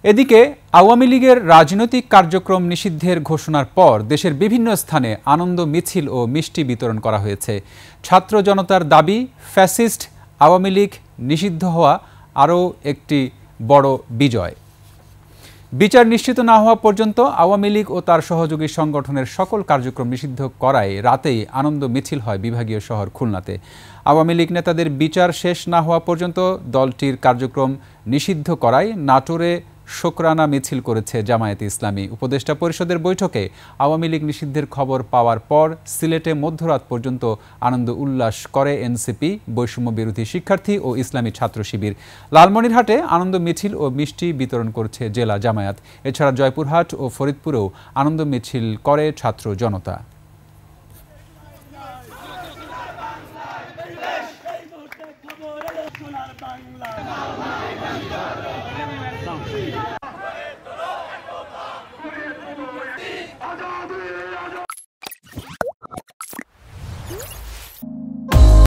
এদিকে আওয়ামী লীগের রাজনৈতিক কার্যক্রম নিষিদ্ধের ঘোষণার পর দেশের বিভিন্ন স্থানে আনন্দ মিছিল ও মিষ্টি বিতরণ করা হয়েছে। ছাত্র জনতার দাবি, ফ্যাসিস্ট আওয়ামী লীগ নিষিদ্ধ হওয়া আরও একটি বড় বিজয়। বিচার নিশ্চিত না হওয়া পর্যন্ত আওয়ামী লীগ ও তার সহযোগী সংগঠনের সকল কার্যক্রম নিষিদ্ধ করায় রাতেই আনন্দ মিছিল হয় বিভাগীয় শহর খুলনাতে। আওয়ামী লীগ নেতাদের বিচার শেষ না হওয়া পর্যন্ত দলটির কার্যক্রম নিষিদ্ধ করায় নাটোরে শুকরানা মিছিল করেছে জামায়াতে ইসলামী। উপদেষ্টা পরিষদের বৈঠকে আওয়ামী লীগ নিষিদ্ধের খবর পাওয়ার পর সিলেটে মধ্যরাত পর্যন্ত আনন্দ উল্লাস করে এনসিপি, বৈষম্য বিরোধী শিক্ষার্থী ও ইসলামী ছাত্র শিবির। লালমনিরহাটে আনন্দ মিছিল ও মিষ্টি বিতরণ করছে জেলা জামায়াত। এছাড়া জয়পুরহাট ও ফরিদপুরেও আনন্দ মিছিল করে ছাত্র জনতা।